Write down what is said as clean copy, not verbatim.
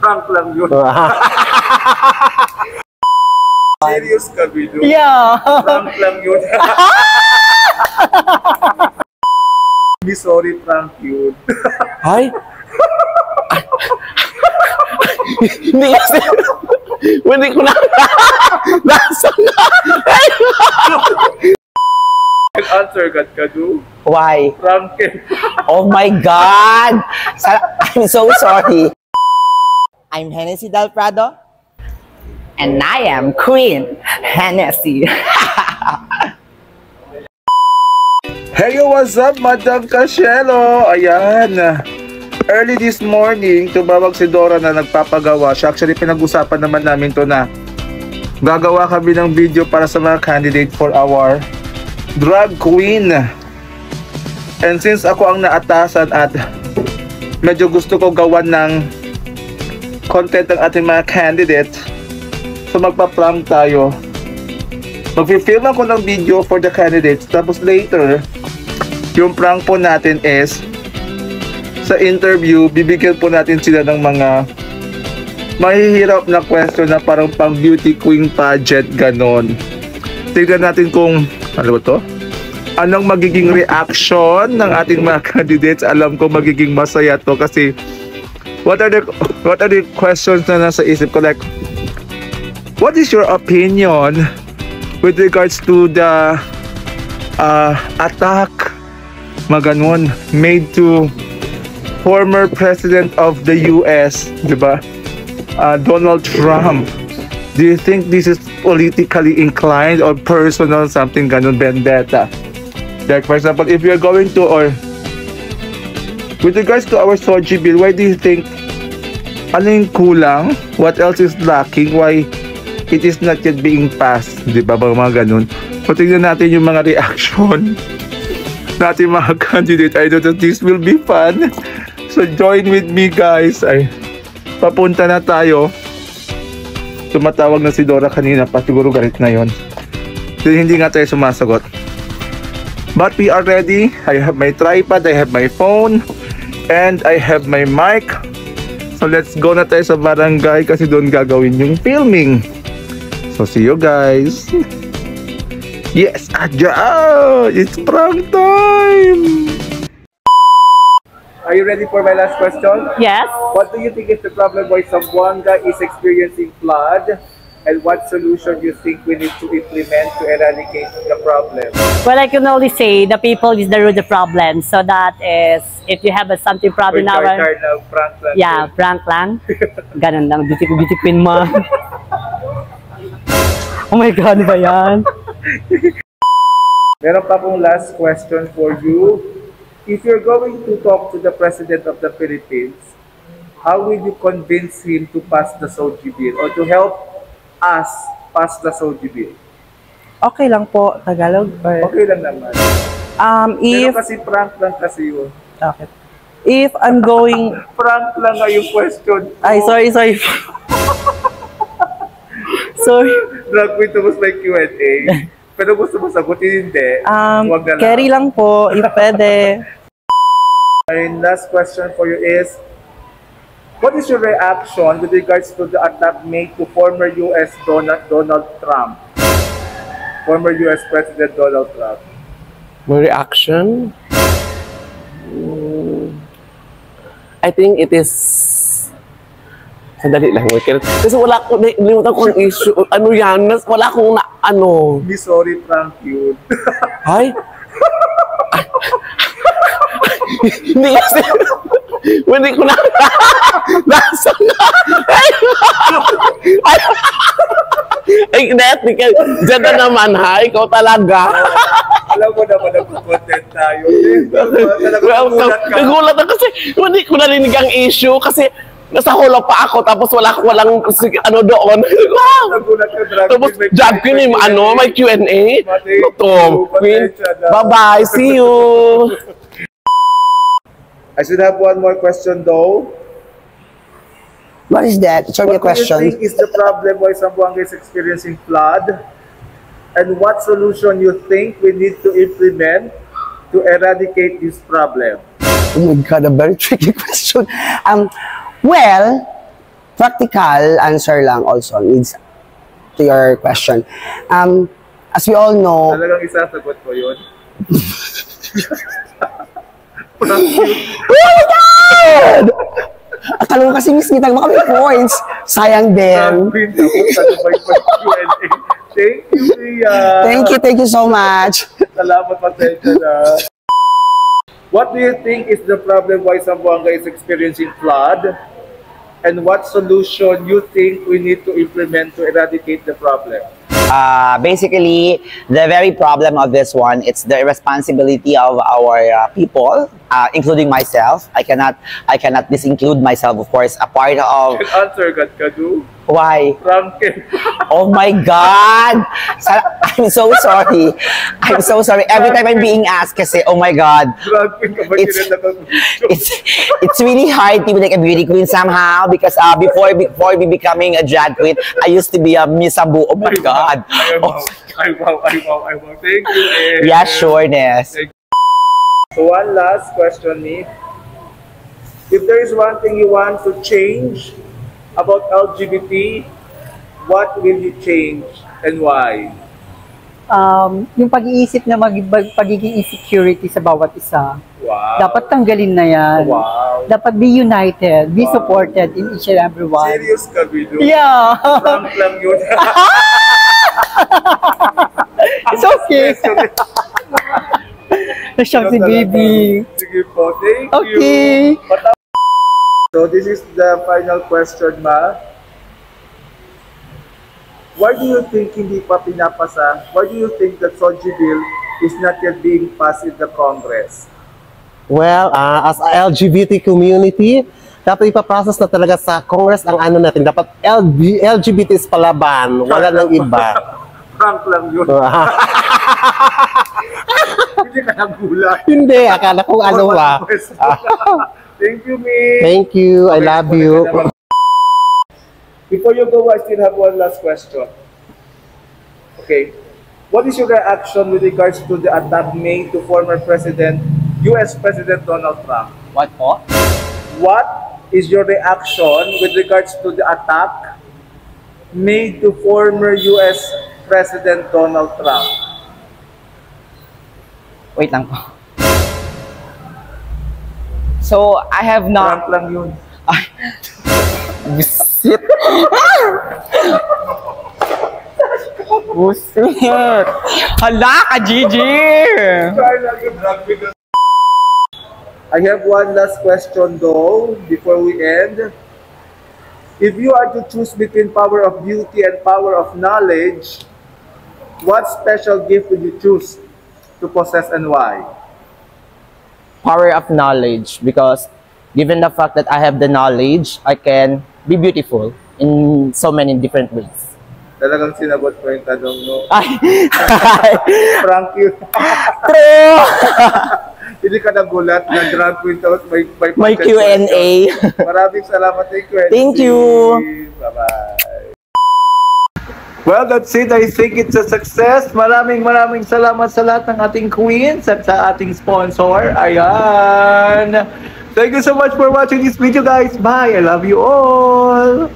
Prank lang yun. Serious ka, Bido? Yeah. Prank lang yun. Sorry, prank yun. Ay? Hindi kasi, hindi ko na, nasa na. Answer ka do? Why? Prank yun. Oh my God! I'm so sorry. I'm Hennessy Del Prado. And I am Queen Hennessy. Hey, what's up, Madam Cashelo? Ayan. Early this morning, tumawag si Dora na nagpapagawa siya. Actually, pinag-usapan naman namin to na gagawa kami ng video para sa mga candidate for our drag queen. And since ako ang naatasan at medyo gusto ko gawan ng content ng ating mga candidate, so magpa-prank tayo. Mag-film ako ng video for the candidates. Tapos later, yung prank po natin is sa interview, bibigyan po natin sila ng mga mahihirap na question na parang pang beauty queen pageant, ganon. Tignan natin kung, ano ba to? Anong magiging reaction ng ating mga candidates. Alam ko magiging masaya to kasi what are the questions na nasa isip ko, like, what is your opinion with regards to the attack, maganon, made to former president of the US, diba? Donald Trump. Do you think this is politically inclined or personal, something ganon, vendetta? Like, for example, if you're going to, or with regards to our Soji bill, why do you think, ano yung kulang? What else is lacking? Why it is not yet being passed? Diba ba mga ganun? So, tingnan natin yung mga reaction natin mga candidate. I know that this will be fun. So, join with me, guys. Ay, papunta na tayo. Tumatawag na si Dora kanina pa. Siguro galit na yun. Hindi nga tayo sumasagot. But we are ready. I have my tripod, I have my phone, and I have my mic. So let's go na tayo sa barangay kasi doon gagawin yung filming. So see you guys. Yes, adya! It's prank time! Are you ready for my last question? Yes. What do you think is the problem why Zamboanga is experiencing flood? And what solution you think we need to implement to eradicate the problem? Well, I can only say the people is the root of the problem. So that is, if you have a something problem now, prank lang. yeah, prank lang. Ganun lang, beauty queen mo. Oh my God, ba yan? Meron pa akong last question for you. If you're going to talk to the President of the Philippines, how will you convince him to pass the Soji bill or to help us pass the Soji bill? Okay lang po, Tagalog. Or, okay lang naman. If... Pero kasi prank lang kasi yun. Okay. If I'm going... Prank lang nga yung question. Ay, sorry. Sorry. Drag queen tapos may Q&A. Pero gusto mo sagutin, hindi. Huwag na lang. Carry lang po, if pwede. My last question for you is, what is your reaction with regards to the attack made to former U.S. Donald Trump? Former U.S. President Donald Trump. My reaction? I think it is... Sandali lang, wait. Kasi wala ko, nalimutan ko ang issue. Ano yan? Wala akong na, ano... Be sorry, prank yun. Ay? Hindi kasi... Hindi ko na... Nasa na... Ay, hindi ka... Diyan na naman, ha? Ikaw talaga. Alam ko naman nag-content tayo. Nagulat na kasi hindi ko narinig ang issue kasi nasa holo pa ako tapos walang ano doon. Tapos job ko ni ano, may Q&A. Ito, Queen. Bye-bye. See you. I should have one more question though. What is that? It's only a question. What do you think is the problem why Zamboanga is experiencing flood? And what solution you think we need to implement to eradicate this problem? Oh my God, a very tricky question. Well, practical answer lang also needs to your question. As we all know, Talagang isasagot ko yun. oh my God! Akala mo kasi Miss Mitang baka may points. Sayang din. Thank you, Ria. Thank you so much. Salamat, pasensya na. What do you think is the problem why Zamboanga is experiencing flood? And what solution you think we need to implement to eradicate the problem? Basically, the very problem of this one, it's the responsibility of our people, including myself. I cannot disinclude myself, of course, a part of... Can answer, Kadu? Why? Franken. Oh my God! I'm so sorry. I'm so sorry. Every time I'm being asked kasi, oh my God. It's really hard to be like a beauty queen somehow because before me becoming a drag queen, I used to be a Miss Abu. Oh my God. I wow. Thank you. Yeah, sureness. So one last question, Nick. If there is one thing you want to change about LGBT, what will you change and why? Yung pag-iisip na pagiging insecurity sa bawat isa. Wow. Dapat tanggalin na yan. Wow. Dapat be united, be supported in each and every one. Serious ka, Bido? Yeah. Prank lang yun. It's okay. Na-shock si baby. Sige po, thank Okay. you. So this is the final question, Ma. Why do you think hindi pa pinapasa? Why do you think that Soji Bill is not yet being passed in the Congress? Well, as a LGBT community, dapat ipaprocess na talaga sa Congress ang ano natin. Dapat LGBT is palaban, wala nang iba. Prank lang yun. Hindi ka nagulat. Hindi, akala ko ano ba. Thank you, Mi. Thank you, I love you. Before you go, I still have one last question. Okay. What is your reaction with regards to the attack made to former US President Donald Trump? What po? What is your reaction with regards to the attack made to former US President Donald Trump? Wait lang po. So, I have not... Prank lang yun. Busit! Busit! Hala ka, Gigi! I have one last question though, before we end. If you are to choose between power of beauty and power of knowledge, what special gift would you choose to possess and why? Power of knowledge, because given the fact that I have the knowledge, I can be beautiful in so many different ways. Talagang sinagot ko yung tanong mo. Ay! Prank yun. True! Hindi ka nagulat na drag queen tapos May Q&A. Maraming salamat. Thank you. Thank you. Bye-bye. Well, that's it. I think it's a success. Maraming salamat sa lahat ng ating queens at sa ating sponsor. Ayan. Thank you so much for watching this video, guys. Bye. I love you all.